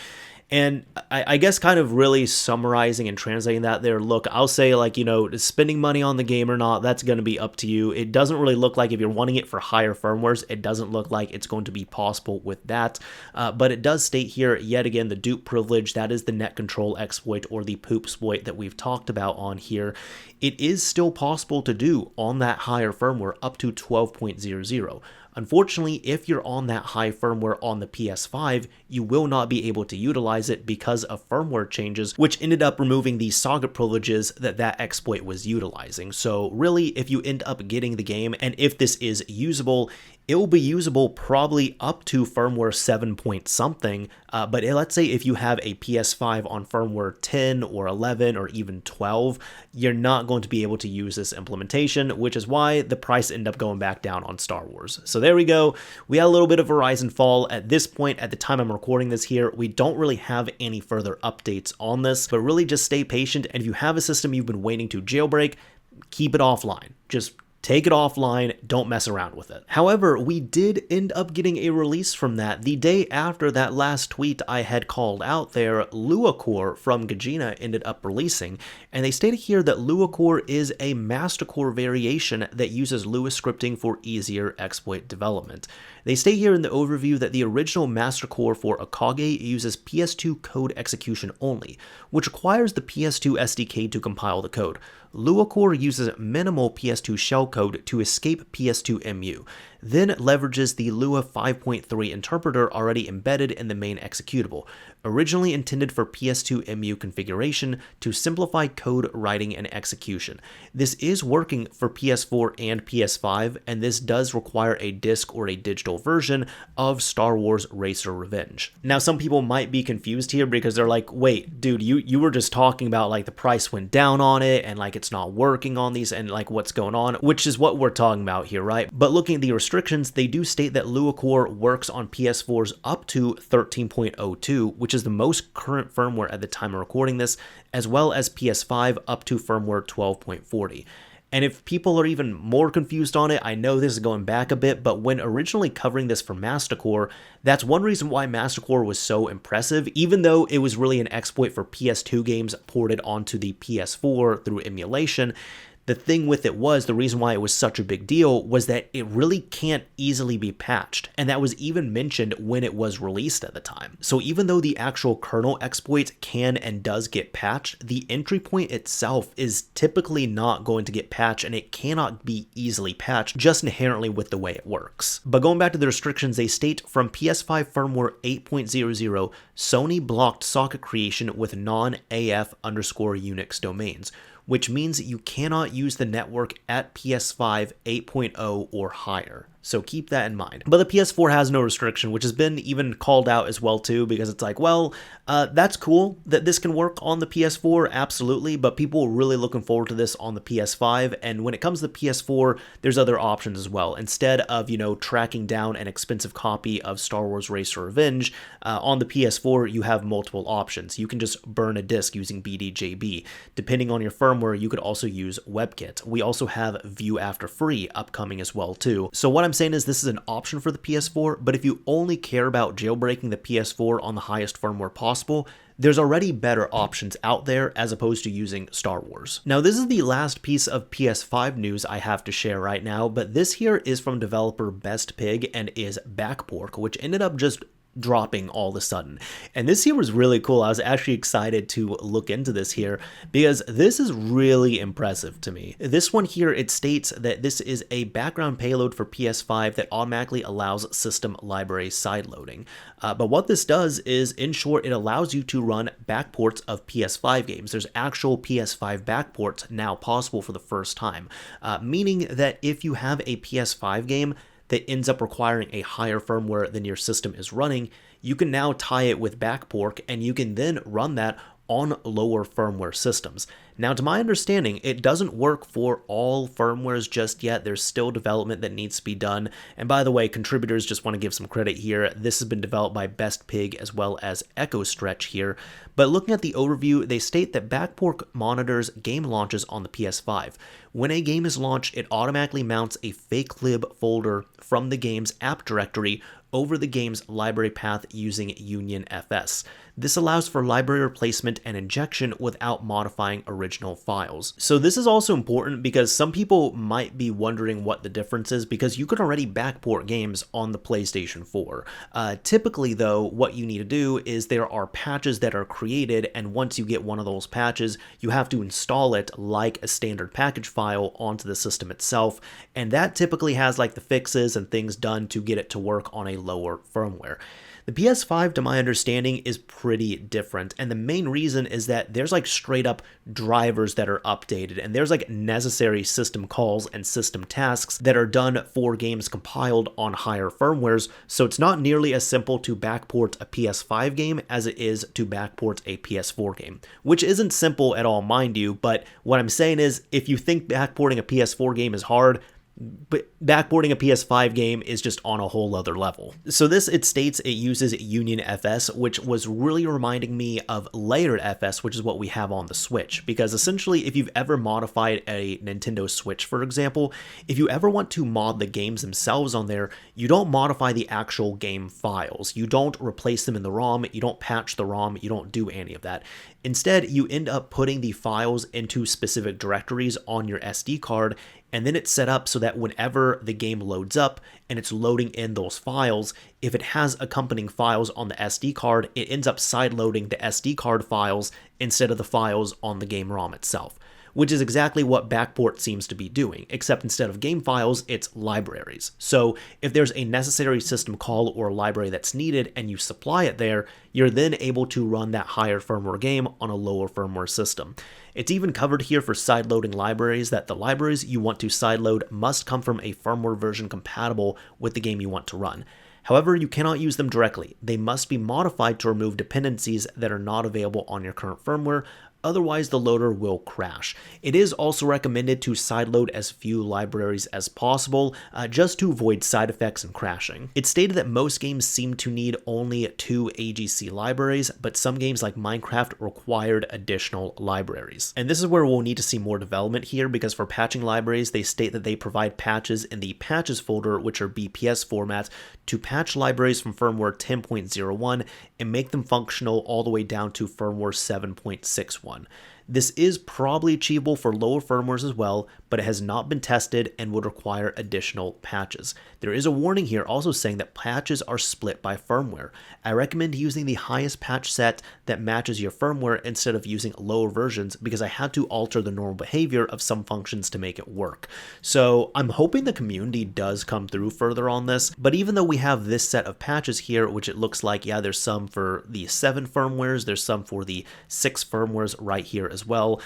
And I guess kind of really summarizing and translating that there, look, I'll say, like, you know, spending money on the game or not, that's going to be up to you. It doesn't really look like, if you're wanting it for higher firmwares, it doesn't look like it's going to be possible with that. But it does state here, yet again, the dupe privilege, that is the net control exploit or the poop exploit that we've talked about on here. It is still possible to do on that higher firmware up to 12.00. Unfortunately, if you're on that high firmware on the PS5, you will not be able to utilize it because of firmware changes, which ended up removing the socket privileges that exploit was utilizing. So really, if you end up getting the game, and if this is usable, it will be usable probably up to firmware 7 point something, but let's say if you have a PS5 on firmware 10 or 11 or even 12, you're not going to be able to use this implementation, which is why the price ended up going back down on Star Wars. So there we go. We had a little bit of a rise and fall. At this point, at the time I'm recording this here, we don't really have any further updates on this, but really just stay patient. And if you have a system you've been waiting to jailbreak, keep it offline. Just take it offline, don't mess around with it. However, we did end up getting a release from that. The day after that last tweet I had called out there, Luac0re from Gajina ended up releasing, and they stated here that Luac0re is a Mastercore variation that uses Lua scripting for easier exploit development. They state here in the overview that the original Mastercore for Akage uses PS2 code execution only, which requires the PS2 SDK to compile the code. Luac0re uses minimal PS2 shellcode to escape PS2 MU, then leverages the Lua 5.3 interpreter already embedded in the main executable, originally intended for PS2 MU configuration to simplify code writing and execution. This is working for PS4 and PS5, and this does require a disc or a digital version of Star Wars ROM Revenge. Now, some people might be confused here because they're like, wait, dude, you were just talking about like the price went down on it and like it's not working on these and like what's going on, which is what we're talking about here, right? But looking at the restrictions, they do state that Luac0re works on PS4s up to 13.02, which is the most current firmware at the time of recording this, as well as PS5 up to firmware 12.40. And if people are even more confused on it, I know this is going back a bit, but when originally covering this for Mastercore, that's one reason why Mastercore was so impressive, even though it was really an exploit for PS2 games ported onto the PS4 through emulation. The thing with it was, the reason why it was such a big deal was that it really can't easily be patched, and that was even mentioned when it was released at the time. So even though the actual kernel exploit can and does get patched, the entry point itself is typically not going to get patched, and it cannot be easily patched just inherently with the way it works. But going back to the restrictions, they state from PS5 firmware 8.00, Sony blocked socket creation with non-AF_Unix domains, which means you cannot use the network at PS5 8.0 or higher. So keep that in mind. But the PS4 has no restriction, which has been even called out as well too, because it's like, well, that's cool that this can work on the PS4, absolutely, but people are really looking forward to this on the PS5, and when it comes to the PS4, there's other options as well. Instead of, you know, tracking down an expensive copy of Star Wars ROM Revenge, on the PS4, you have multiple options. You can just burn a disk using BDJB. Depending on your firmware, you could also use WebKit. We also have Vue After free upcoming as well too. So what I'm saying is this is an option for the PS4, but if you only care about jailbreaking the PS4 on the highest firmware possible, there's already better options out there as opposed to using Star Wars. Now, this is the last piece of PS5 news I have to share right now, but this here is from developer Best Pig and is BackPork, which ended up just dropping all of a sudden. And this here was really cool. I was actually excited to look into this here because this is really impressive to me. This one here, it states that this is a background payload for PS5 that automatically allows system library sideloading. But what this does is, in short, it allows you to run backports of PS5 games. There's actual PS5 backports now possible for the first time, meaning that if you have a PS5 game that ends up requiring a higher firmware than your system is running, you can now tie it with BackPork and you can then run that on lower firmware systems. Now, to my understanding, it doesn't work for all firmwares just yet. There's still development that needs to be done. And by the way, contributors, just want to give some credit here. This has been developed by Best Pig as well as Echo Stretch here. But looking at the overview, they state that BackPork monitors game launches on the PS5. When a game is launched, it automatically mounts a fake lib folder from the game's app directory over the game's library path using Union FS. This allows for library replacement and injection without modifying original files. So this is also important because some people might be wondering what the difference is, because you can already backport games on the PlayStation 4. Typically though, what you need to do is there are patches that are created, and once you get one of those patches, you have to install it like a standard package file onto the system itself, and that typically has like the fixes and things done to get it to work on a lower firmware. The PS5, to my understanding, is pretty different, and the main reason is that there's like straight up drivers that are updated, and there's like necessary system calls and system tasks that are done for games compiled on higher firmwares, so it's not nearly as simple to backport a PS5 game as it is to backport a PS4 game, which isn't simple at all, mind you, but what I'm saying is, if you think backporting a PS4 game is hard, but backporting a PS5 game is just on a whole other level. So this, it states it uses Union FS, which was really reminding me of layered FS, which is what we have on the Switch. Because essentially, if you've ever modified a Nintendo Switch, for example, if you ever want to mod the games themselves on there, you don't modify the actual game files. You don't replace them in the ROM, you don't patch the ROM, you don't do any of that. Instead, you end up putting the files into specific directories on your SD card, and then it's set up so that whenever the game loads up and it's loading in those files, if it has accompanying files on the SD card, it ends up sideloading the SD card files instead of the files on the game ROM itself, which is exactly what Backport seems to be doing, except instead of game files, it's libraries. So if there's a necessary system call or library that's needed and you supply it there, you're then able to run that higher firmware game on a lower firmware system. It's even covered here for sideloading libraries that the libraries you want to sideload must come from a firmware version compatible with the game you want to run. However, you cannot use them directly. They must be modified to remove dependencies that are not available on your current firmware, otherwise the loader will crash. It is also recommended to sideload as few libraries as possible, just to avoid side effects and crashing. It's stated that most games seem to need only 2 AGC libraries, but some games like Minecraft required additional libraries. And this is where we'll need to see more development here, because for patching libraries, they state that they provide patches in the patches folder, which are BPS formats, to patch libraries from firmware 10.01 and make them functional all the way down to firmware 7.61. This is probably achievable for lower firmwares as well, but it has not been tested and would require additional patches. There is a warning here also saying that patches are split by firmware. I recommend using the highest patch set that matches your firmware instead of using lower versions, because I had to alter the normal behavior of some functions to make it work. So I'm hoping the community does come through further on this, but even though we have this set of patches here, which it looks like, yeah, there's some for the 7 firmwares, there's some for the 6 firmwares right here as well.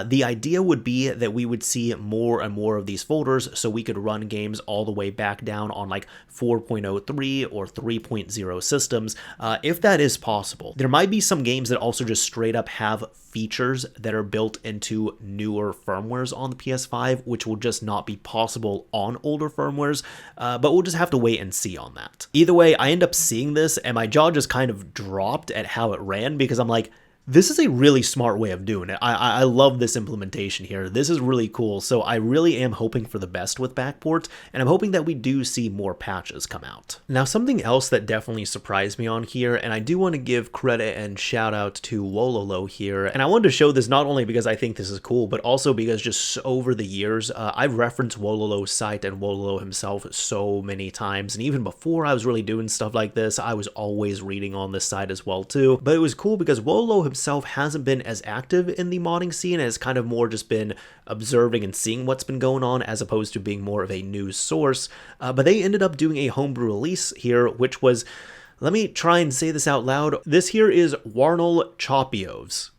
The idea would be that we would see more and more of these folders so we could run games all the way back down on like 4.03 or 3.0 systems, if that is possible. There might be some games that also just straight up have features that are built into newer firmwares on the PS5, which will just not be possible on older firmwares, but we'll just have to wait and see on that. Either way, I end up seeing this and my jaw just kind of dropped at how it ran, because I'm like, This is a really smart way of doing it. I love this implementation here. This is really cool. So I really am hoping for the best with Backport, and I'm hoping that we do see more patches come out. Now, something else that definitely surprised me on here, and I do want to give credit and shout out to Wololo here, and I wanted to show this not only because I think this is cool, but also because just over the years, I've referenced Wololo's site and Wololo himself so many times, and even before I was really doing stuff like this, I was always reading on this site as well too. But it was cool because Wololo himself hasn't been as active in the modding scene, has kind of more just been observing and seeing what's been going on as opposed to being more of a news source. But they ended up doing a homebrew release here, which was, let me try and say this out loud. This here is Warnel Chawpiovs.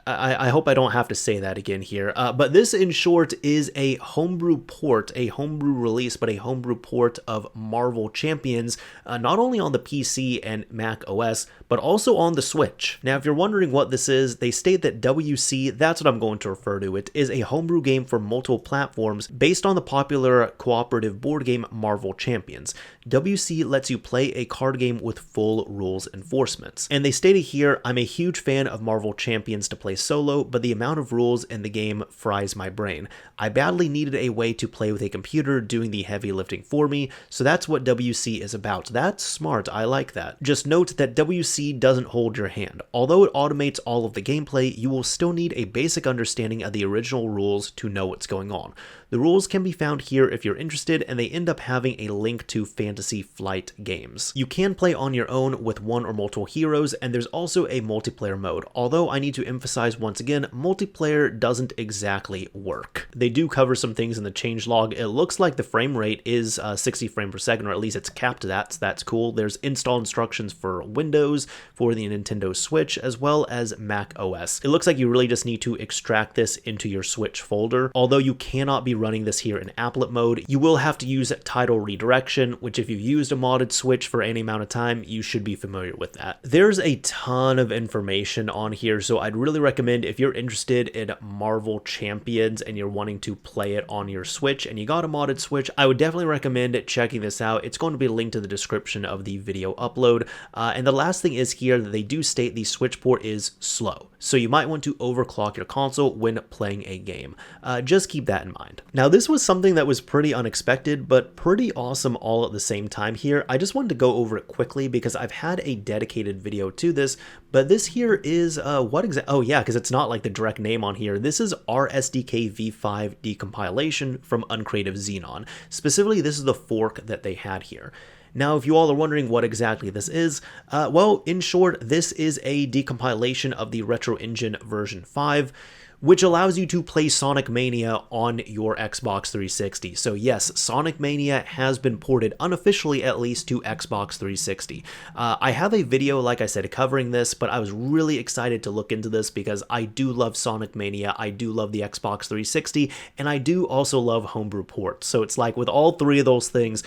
I hope I don't have to say that again here, but this in short is a homebrew port, a homebrew release, but a homebrew port of Marvel Champions, not only on the PC and Mac OS, but also on the Switch. Now, if you're wondering what this is, they state that WC, that's what I'm going to refer to it, is a homebrew game for multiple platforms based on the popular cooperative board game Marvel Champions. WC lets you play a card game with full rules enforcements. And they stated here, I'm a huge fan of Marvel Champions to play solo, but the amount of rules in the game fries my brain. I badly needed a way to play with a computer doing the heavy lifting for me, so that's what WC is about. That's smart, I like that. Just note that WC doesn't hold your hand. Although it automates all of the gameplay, you will still need a basic understanding of the original rules to know what's going on. The rules can be found here if you're interested, and they end up having a link to Fantasy Flight games. You can play on your own with one or multiple heroes, and there's also a multiplayer mode, although I need to emphasize once again, multiplayer doesn't exactly work. They do cover some things in the changelog. It looks like the frame rate is 60 frames per second, or at least it's capped to that, so that's cool. There's install instructions for Windows, for the Nintendo Switch, as well as Mac OS. It looks like you really just need to extract this into your Switch folder, although you cannot be running this here in applet mode. You will have to use title redirection, which if you've used a modded Switch for any amount of time, you should be familiar with that. There's a ton of information on here, so I'd really recommend if you're interested in Marvel Champions and you're wanting to play it on your Switch and you got a modded Switch, I would definitely recommend checking this out. It's going to be linked in the description of the video upload. And the last thing is here that they do state the Switch port is slow, so you might want to overclock your console when playing a game. Just keep that in mind. Now, this was something that was pretty unexpected, but pretty awesome all at the same time here. I just wanted to go over it quickly because I've had a dedicated video to this, but this here is, oh yeah, because it's not like the direct name on here. This is RSDK v5 decompilation from Uncreative Xenon. Specifically, this is the fork that they had here. Now, if you all are wondering what exactly this is, well, in short, this is a decompilation of the Retro Engine version 5, which allows you to play Sonic Mania on your Xbox 360. So yes, Sonic Mania has been ported, unofficially at least, to Xbox 360. I have a video, like I said, covering this, but I was really excited to look into this because I do love Sonic Mania, I do love the Xbox 360, and I do also love homebrew ports. So it's like, with all three of those things,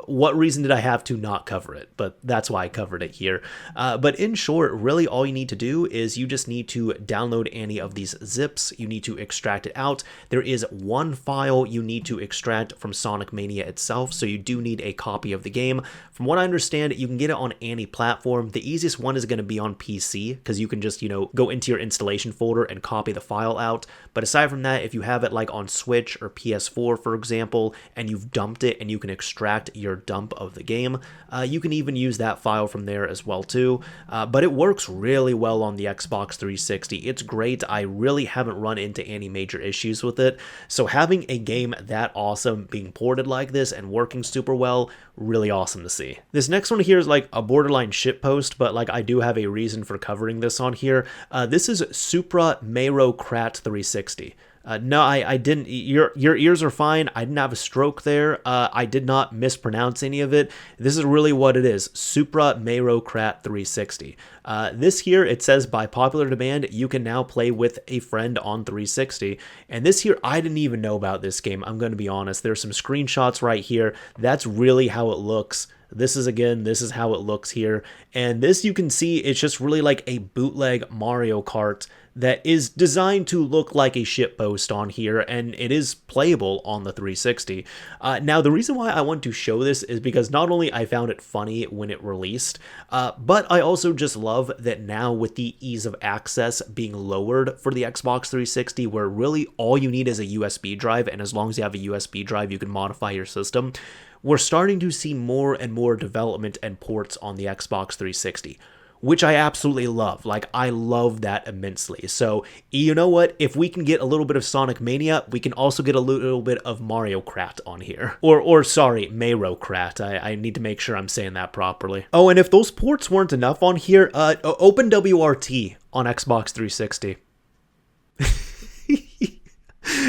what reason did I have to not cover it? But that's why I covered it here. But in short, really all you need to do is you just need to download any of these zips. You need to extract it out. There is one file you need to extract from Sonic Mania itself, so you do need a copy of the game. From what I understand, you can get it on any platform. The easiest one is going to be on PC, because you can just, go into your installation folder and copy the file out. But aside from that, if you have it like on Switch or PS4, for example, and you've dumped it and you can extract your dump of the game, you can even use that file from there as well too. But it works really well on the Xbox 360. It's great. I really haven't run into any major issues with it. So having a game that awesome being ported like this and working super well, really awesome to see. This next one here is like a borderline shitpost, but like I do have a reason for covering this on here. This is Supra Mayro Kratt 360. No, I didn't. Your ears are fine. I didn't have a stroke there. I did not mispronounce any of it. This is really what it is. Supra Mayro Kratt 360. This here, it says by popular demand, you can now play with a friend on 360. And this here, I didn't even know about this game. I'm going to be honest. There's some screenshots right here. That's really how it looks. This is how it looks here. And this, you can see, it's just really like a bootleg Mario Kart that is designed to look like a shitpost on here, and it is playable on the 360. Now, the reason why I want to show this is because not only I found it funny when it released, but I also just love that now with the ease of access being lowered for the Xbox 360, where really all you need is a USB drive, and as long as you have a USB drive, you can modify your system, we're starting to see more and more development and ports on the Xbox 360, which I absolutely love. Like, I love that immensely. So, you know what? If we can get a little bit of Sonic Mania, we can also get a little bit of Mario Kratt on here. Or sorry, Mayro Kratt. I need to make sure I'm saying that properly. Oh, and if those ports weren't enough on here, OpenWRT on Xbox 360.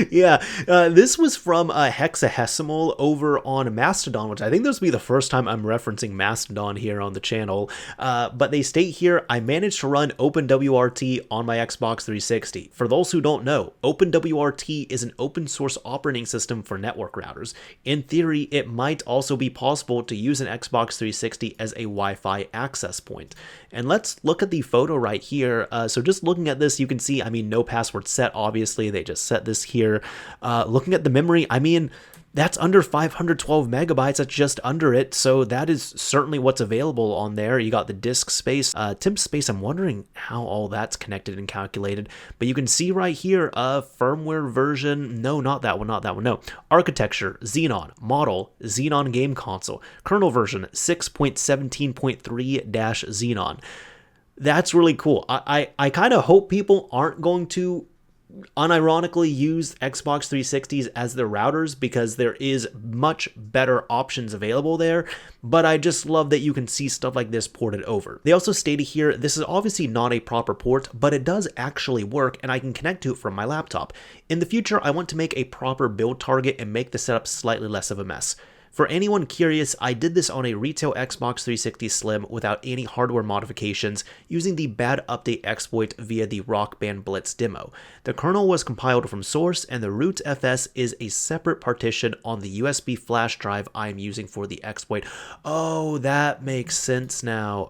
Yeah, this was from Hexadecimal over on Mastodon, which I think this will be the first time I'm referencing Mastodon here on the channel. But they state here, I managed to run OpenWRT on my Xbox 360. For those who don't know, OpenWRT is an open source operating system for network routers. In theory, it might also be possible to use an Xbox 360 as a Wi-Fi access point. And let's look at the photo right here. So just looking at this, you can see, I mean, no password set, obviously. They just set this here. Looking at the memory, I mean, that's under 512 megabytes. That's just under it. So that is certainly what's available on there. You got the disk space, temp space. I'm wondering how all that's connected and calculated. But you can see right here, firmware version. No, not that one. Not that one. No. Architecture, Xenon. Model, Xenon game console. Kernel version, 6.17.3-Xenon. That's really cool. I kind of hope people aren't going to unironically use Xbox 360s as their routers, because there is much better options available there, but I just love that you can see stuff like this ported over. They also stated here, this is obviously not a proper port, but it does actually work and I can connect to it from my laptop. In the future, I want to make a proper build target and make the setup slightly less of a mess. For anyone curious, I did this on a retail Xbox 360 Slim without any hardware modifications, using the bad update exploit via the Rock Band Blitz demo. The kernel was compiled from source, and the root FS is a separate partition on the USB flash drive I am using for the exploit. Oh, that makes sense now.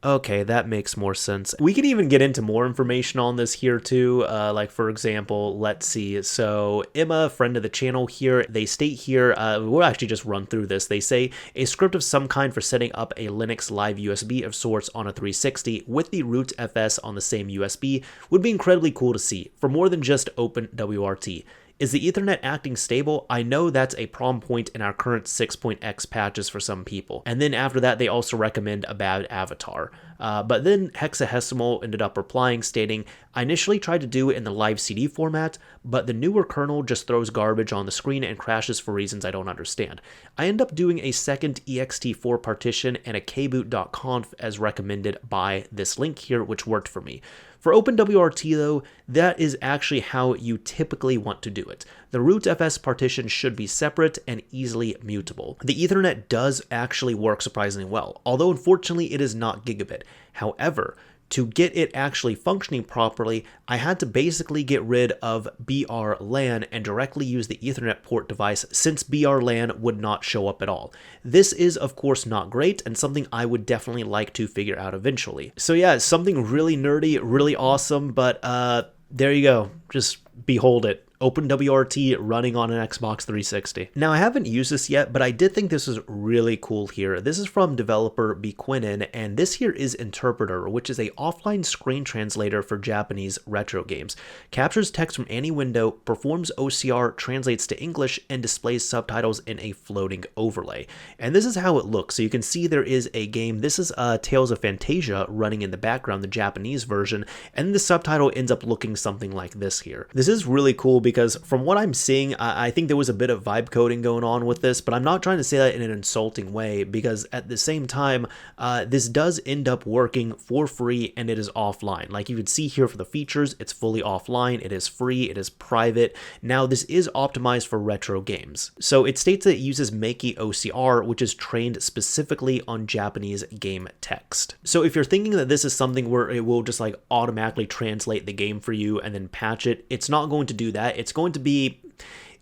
Okay, that makes more sense. We can even get into more information on this here too. Like, for example, let's see. So Emma, friend of the channel here, they state here, we'll actually just run through this. They say, a script of some kind for setting up a Linux live USB of sorts on a 360 with the root FS on the same USB would be incredibly cool to see, for more than just OpenWRT. Is the Ethernet acting stable? I know that's a problem point in our current 6.x patches for some people. And then after that, they also recommend a bad avatar. But then Hexadecimal ended up replying, stating, I initially tried to do it in the live CD format, but the newer kernel just throws garbage on the screen and crashes for reasons I don't understand. I end up doing a second ext4 partition and a kboot.conf as recommended by this link here, which worked for me. For OpenWRT though, that is actually how you typically want to do it. The root FS partition should be separate and easily mutable. The Ethernet does actually work surprisingly well, although unfortunately it is not gigabit. However, to get it actually functioning properly, I had to basically get rid of BR-LAN and directly use the Ethernet port device, since BR-LAN would not show up at all. This is of course not great and something I would definitely like to figure out eventually. So yeah, something really nerdy, really awesome, but there you go. Just behold it. OpenWRT running on an Xbox 360. Now, I haven't used this yet, but I did think this is really cool here. This is from developer Bequinin, and this here is Interpreter, which is a offline screen translator for Japanese retro games. Captures text from any window, performs OCR, translates to English, and displays subtitles in a floating overlay. And this is how it looks. So you can see there is a game. This is Tales of Fantasia running in the background, the Japanese version, and the subtitle ends up looking something like this here. This is really cool because from what I'm seeing, I think there was a bit of vibe coding going on with this, but I'm not trying to say that in an insulting way, because at the same time, this does end up working for free and it is offline. Like you can see here for the features, it's fully offline, it is free, it is private. Now this is optimized for retro games. So it states that it uses Makey OCR, which is trained specifically on Japanese game text. So if you're thinking that this is something where it will just like automatically translate the game for you and then patch it, it's not going to do that. It's going to be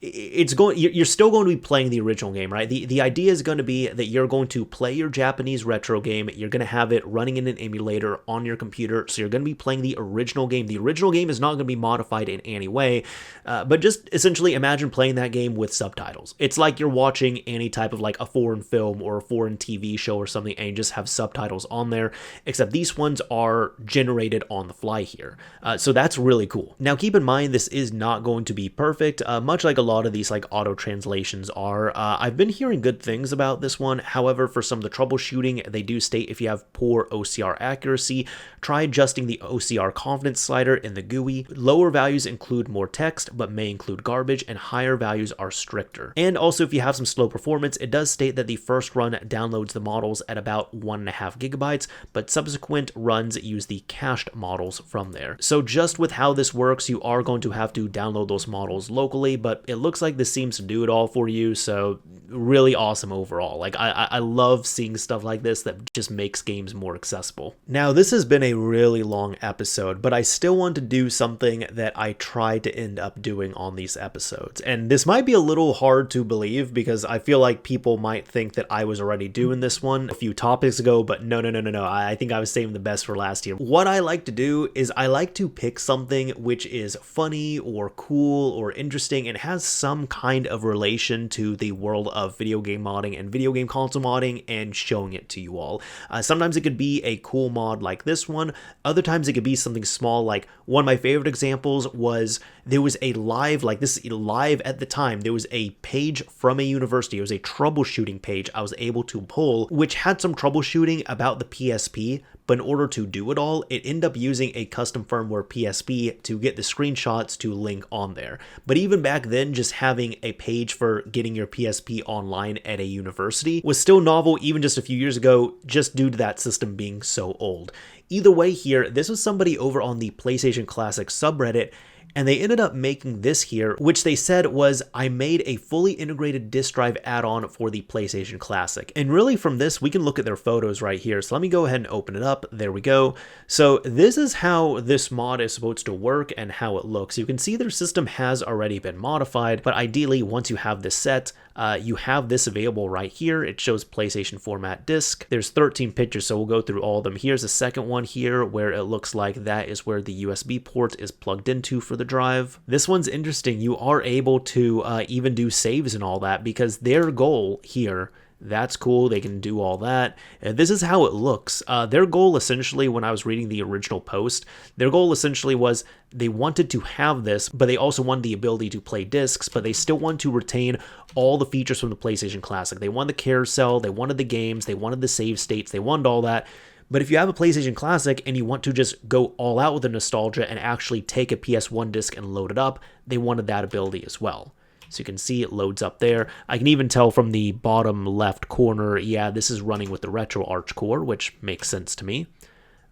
you're still going to be playing the original game, right? The idea is going to be that you're going to play your Japanese retro game, you're going to have it running in an emulator on your computer, so you're going to be playing the original game. The original game is not going to be modified in any way, but just essentially imagine playing that game with subtitles. It's like you're watching any type of like a foreign film or a foreign TV show or something, and you just have subtitles on there, except these ones are generated on the fly here. So that's really cool. Now keep in mind, this is not going to be perfect, much like a lot of these like auto translations are. I've been hearing good things about this one. However, for some of the troubleshooting, they do state if you have poor OCR accuracy, try adjusting the OCR confidence slider in the GUI. Lower values include more text, but may include garbage, and higher values are stricter. And also, if you have some slow performance, it does state that the first run downloads the models at about 1.5 gigabytes, but subsequent runs use the cached models from there. So just with how this works, you are going to have to download those models locally, but it looks like this seems to do it all for you, so really awesome overall. Like, I love seeing stuff like this that just makes games more accessible. Now, this has been a really long episode, but I still want to do something that I try to end up doing on these episodes. And this might be a little hard to believe because I feel like people might think that I was already doing this one a few topics ago, but no. I think I was saving the best for last year. What I like to do is I like to pick something which is funny or cool or interesting and has some kind of relation to the world of video game modding and video game console modding and showing it to you all. Sometimes it could be a cool mod like this one. Other times it could be something small. Like one of my favorite examples was there was a live, like this live at the time, there was a page from a university. It was a troubleshooting page I was able to pull, which had some troubleshooting about the PSP, but in order to do it all, it ended up using a custom firmware PSP to get the screenshots to link on there. But even back then, just having a page for getting your PSP online at a university was still novel even just a few years ago, just due to that system being so old. Either way here, this was somebody over on the PlayStation Classic subreddit, and they ended up making this here, which they said was, I made a fully integrated disk drive add-on for the PlayStation Classic. And really from this, we can look at their photos right here. So let me go ahead and open it up. There we go. So this is how this mod is supposed to work and how it looks. You can see their system has already been modified, but ideally once you have this set, you have this available right here. It shows PlayStation format disk. There's 13 pictures, so we'll go through all of them. Here's a second one here where it looks like that is where the USB port is plugged into for the drive. This one's interesting. You are able to even do saves and all that because their goal here, that's cool, they can do all that. And this is how it looks. Their goal essentially, when I was reading the original post, their goal essentially was they wanted to have this, but they also wanted the ability to play discs, but they still want to retain all the features from the PlayStation Classic. They wanted the carousel, they wanted the games, they wanted the save states, they wanted all that. But if you have a PlayStation Classic and you want to just go all out with the nostalgia and actually take a PS1 disc and load it up, they wanted that ability as well. So you can see it loads up there. I can even tell from the bottom left corner, yeah, this is running with the RetroArch core, which makes sense to me.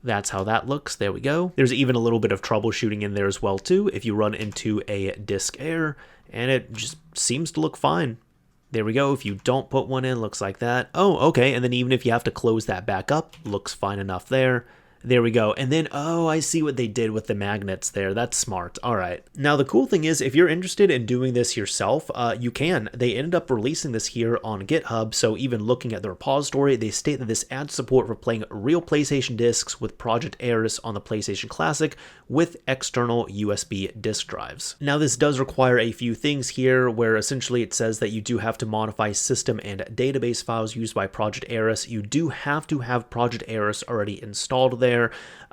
That's how that looks. There we go. There's even a little bit of troubleshooting in there as well too, if you run into a disk error, and it just seems to look fine. There we go. If you don't put one in, looks like that. Oh, okay. And then even if you have to close that back up, looks fine enough there. There we go. And then, oh, I see what they did with the magnets there. That's smart. All right. Now, the cool thing is, if you're interested in doing this yourself, you can. They ended up releasing this here on GitHub, so even looking at the repository, they state that this adds support for playing real PlayStation discs with Project Ares on the PlayStation Classic with external USB disk drives. Now, this does require a few things here, where essentially it says that you do have to modify system and database files used by Project Ares. You do have to have Project Ares already installed there.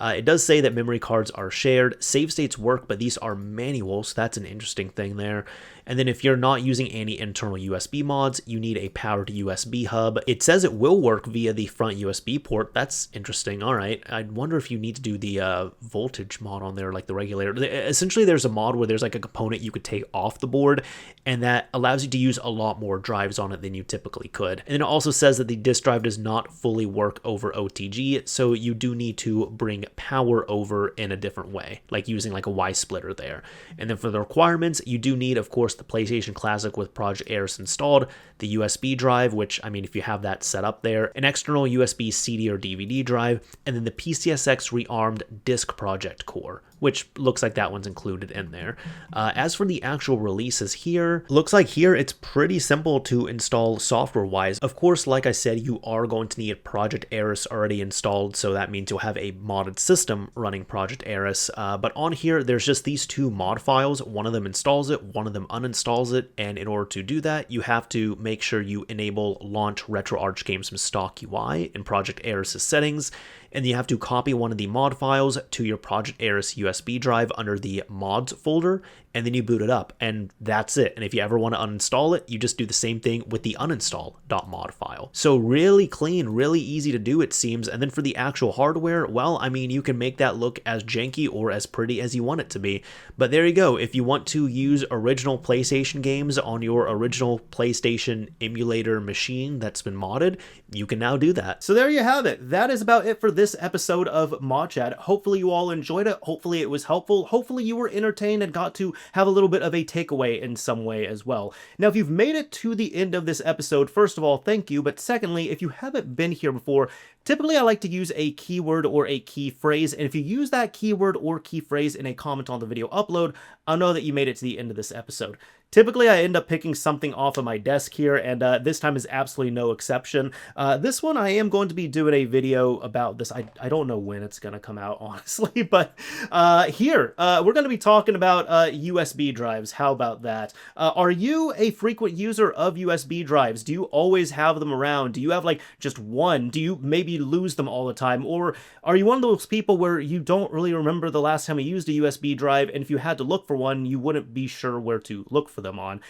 It does say that memory cards are shared. Save states work, but these are manual, so that's an interesting thing there. And then if you're not using any internal USB mods, you need a powered USB hub. It says it will work via the front USB port. That's interesting. All right. I wonder if you need to do the voltage mod on there, like the regulator. Essentially, there's a mod where there's like a component you could take off the board, and that allows you to use a lot more drives on it than you typically could. And then it also says that the disk drive does not fully work over OTG, so you do need to bring power over in a different way, like using like a Y splitter there. And then for the requirements, you do need, of course, the PlayStation Classic with Project Ares installed, the USB drive, which, I mean, if you have that set up there, an external USB CD or DVD drive, and then the PCSX rearmed disk project core, which looks like that one's included in there. As for the actual releases here, looks like here it's pretty simple to install software-wise. Of course, like I said, you are going to need Project Eris already installed, so that means you'll have a modded system running Project Eris. But on here, there's just these two mod files. One of them installs it, one of them uninstalls it, and in order to do that, you have to make sure you enable Launch RetroArch Games from Stock UI in Project Eris' settings, and you have to copy one of the mod files to your Project Eris USB drive under the mods folder, and then you boot it up, and that's it. And if you ever want to uninstall it, you just do the same thing with the uninstall.mod file. So really clean, really easy to do, it seems. And then for the actual hardware, well, I mean, you can make that look as janky or as pretty as you want it to be. But there you go. If you want to use original PlayStation games on your original PlayStation emulator machine that's been modded, you can now do that. So there you have it. That is about it for this episode of ModChat. Hopefully you all enjoyed it. Hopefully it was helpful. Hopefully you were entertained and got to have a little bit of a takeaway in some way as well. Now, if you've made it to the end of this episode, first of all, thank you. But secondly, if you haven't been here before, typically I like to use a keyword or a key phrase. And if you use that keyword or key phrase in a comment on the video upload, I'll know that you made it to the end of this episode. Typically, I end up picking something off of my desk here, and this time is absolutely no exception. This one, I am going to be doing a video about this. I don't know when it's going to come out, honestly, but here, we're going to be talking about USB drives. How about that? Are you a frequent user of USB drives? Do you always have them around? Do you have, like, just one? Do you maybe lose them all the time? Or are you one of those people where you don't really remember the last time you used a USB drive, and if you had to look for one, you wouldn't be sure where to look for them on?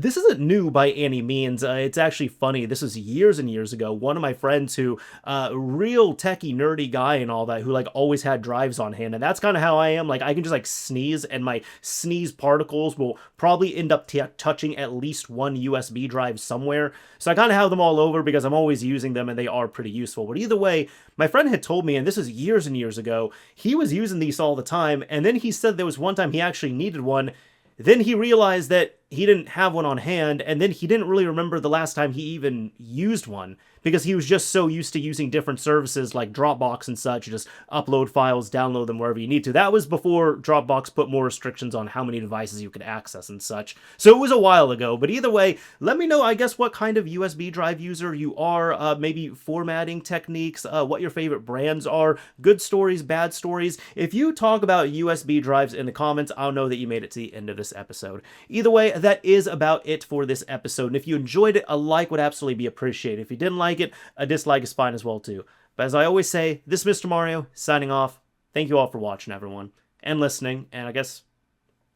This isn't new by any means. It's actually funny. This was years and years ago. One of my friends who, real techie, nerdy guy and all that, who like always had drives on hand, and that's kind of how I am. Like, I can just like sneeze, and my sneeze particles will probably end up touching at least one USB drive somewhere. So I kind of have them all over because I'm always using them, and they are pretty useful. But either way, my friend had told me, and this was years and years ago, he was using these all the time, and then he said there was one time he actually needed one. Then he realized that he didn't have one on hand, and then he didn't really remember the last time he even used one, because he was just so used to using different services like Dropbox and such. You just upload files, download them wherever you need to. That was before Dropbox put more restrictions on how many devices you could access and such. So it was a while ago, but either way, let me know, I guess, what kind of USB drive user you are, maybe formatting techniques, what your favorite brands are, good stories, bad stories. If you talk about USB drives in the comments, I'll know that you made it to the end of this episode. Either way, that is about it for this episode. And if you enjoyed it, a like would absolutely be appreciated. If you didn't like it, a dislike is fine as well too. But as I always say, this is Mr. Mario, signing off. Thank you all for watching, everyone, and listening, and I guess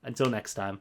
until next time.